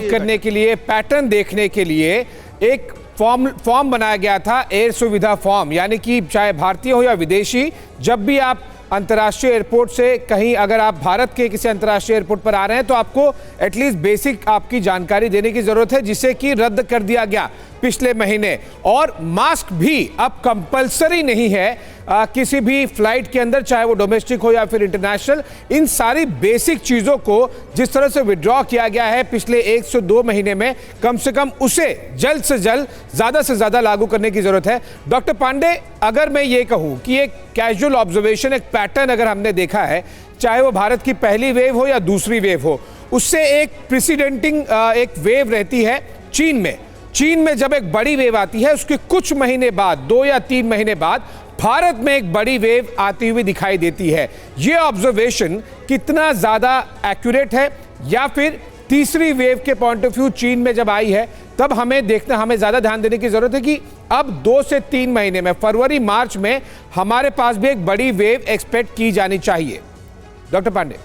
करने के लिए, पैटर्न देखने के लिए एक फॉर्म बनाया गया था, एयर सुविधा फॉर्म, यानी कि चाहे भारतीय हो या विदेशी, जब भी आप अंतर्राष्ट्रीय एयरपोर्ट से कहीं, अगर आप भारत के किसी अंतर्राष्ट्रीय एयरपोर्ट पर आ रहे हैं तो आपको एटलीस्ट बेसिक आपकी जानकारी देने की जरूरत है, जिसे कि रद्द कर दिया गया पिछले महीने। और मास्क भी अब कंपलसरी नहीं है किसी भी फ्लाइट के अंदर, चाहे वो डोमेस्टिक हो या फिर इंटरनेशनल। इन सारी बेसिक चीजों को जिस तरह से विड्रॉ किया गया है पिछले 1 से 2 महीने में, कम से कम उसे जल्द से जल्द, ज्यादा से ज्यादा लागू करने की जरूरत है। डॉक्टर पांडे, अगर मैं ये कहूं कि एक कैजुअल ऑब्जर्वेशन, एक पैटर्न अगर हमने देखा है, चाहे वो भारत की पहली वेव हो या दूसरी वेव हो, उससे एक प्रेसिडेंटिंग एक वेव रहती है चीन में जब एक बड़ी वेव आती है, उसके कुछ महीने बाद, 2 या 3 महीने बाद भारत में एक बड़ी वेव आती हुई दिखाई देती है। ये ऑब्जर्वेशन कितना ज्यादा एक्यूरेट है, या फिर तीसरी वेव के पॉइंट ऑफ व्यू चीन में जब आई है तब हमें ज्यादा ध्यान देने की जरूरत है कि अब 2 से 3 महीने में, फरवरी मार्च में हमारे पास भी एक बड़ी वेव एक्सपेक्ट की जानी चाहिए? डॉक्टर पांडे।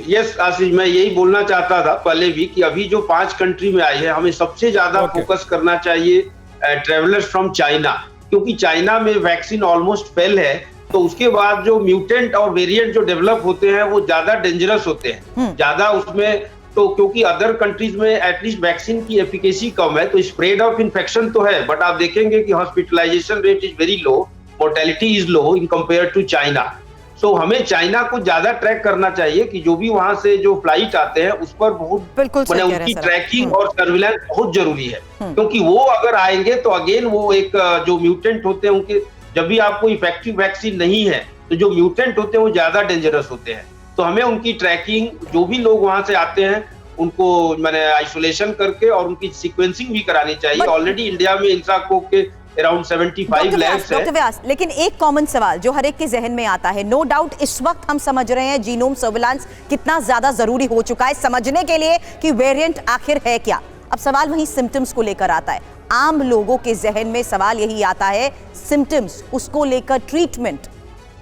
यस आशीष, मैं यही बोलना चाहता था पहले भी कि अभी जो 5 कंट्री में आई है, हमें सबसे ज्यादा फोकस करना चाहिए ट्रेवलर्स फ्रॉम चाइना, क्योंकि चाइना में वैक्सीन ऑलमोस्ट फेल है। तो उसके बाद जो म्यूटेंट और वेरिएंट जो डेवलप होते हैं वो ज्यादा डेंजरस होते हैं, ज्यादा उसमें। तो क्योंकि अदर कंट्रीज में एटलीस्ट वैक्सीन की एफिकेसी कम है, तो स्प्रेड ऑफ इन्फेक्शन तो है, बट आप देखेंगे कि hospitalization rate is very low, mortality is low in compare to China. So हमें चाइना को ज्यादा ट्रैक करना चाहिए कि जो भी वहां से जो फ्लाइट आते हैं उस पर बहुत उनकी ट्रैकिंग और सर्विलांस बहुत जरूरी है, क्योंकि वो अगर आएंगे तो अगेन वो एक जो म्यूटेंट होते हैं उनके, जब भी आपको इफेक्टिव वैक्सीन नहीं है तो जो म्यूटेंट होते हैं वो ज्यादा डेंजरस होते हैं। तो हमें उनकी ट्रैकिंग, जो भी लोग वहां से आते हैं उनको मैंने आइसोलेशन करके और उनकी सीक्वेंसिंग भी करानी चाहिए। ऑलरेडी इंडिया में इंट्राकोक के अराउंड 75 लैब्स है। डॉक्टर व्यास, लेकिन एक कॉमन सवाल जो हर एक के जहन में आता है, नो डाउट इस वक्त हम समझ रहे हैं जीनोम सर्विलांस कितना ज्यादा जरूरी हो चुका है समझने के लिए कि वेरिएंट आखिर है क्या। अब सवाल वही सिम्टम्स को लेकर आता है। आम लोगों के जहन में सवाल यही आता है, सिम्टम्स, उसको लेकर ट्रीटमेंट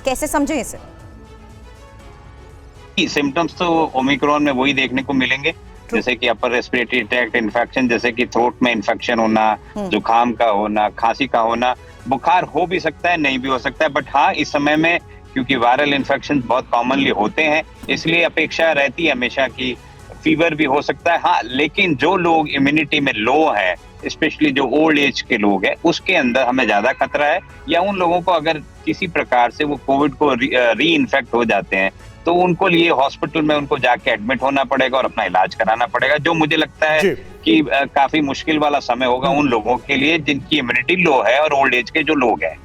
कैसे समझें इसे? सिम्टम्स तो ओमिक्रॉन में वही देखने को मिलेंगे, जैसे कि अपर रेस्पिरेटरी ट्रैक्ट इन्फेक्शन, जैसे कि थ्रोट में इन्फेक्शन होना, जुकाम का होना, खांसी का होना, बुखार हो भी सकता है, नहीं भी हो सकता है। बट हाँ, इस समय में क्योंकि वायरल इन्फेक्शन बहुत कॉमनली होते हैं, इसलिए अपेक्षा रहती है हमेशा की फीवर भी हो सकता है। हाँ, लेकिन जो लोग इम्यूनिटी में लो है, स्पेशली जो ओल्ड एज के लोग हैं, उसके अंदर हमें ज्यादा खतरा है। या उन लोगों को अगर किसी प्रकार से वो कोविड को री इन्फेक्ट हो जाते हैं तो उनको लिए हॉस्पिटल में उनको जाके एडमिट होना पड़ेगा और अपना इलाज कराना पड़ेगा, जो मुझे लगता है कि काफी मुश्किल वाला समय होगा उन लोगों के लिए जिनकी इम्यूनिटी लो है और ओल्ड एज के जो लोग हैं।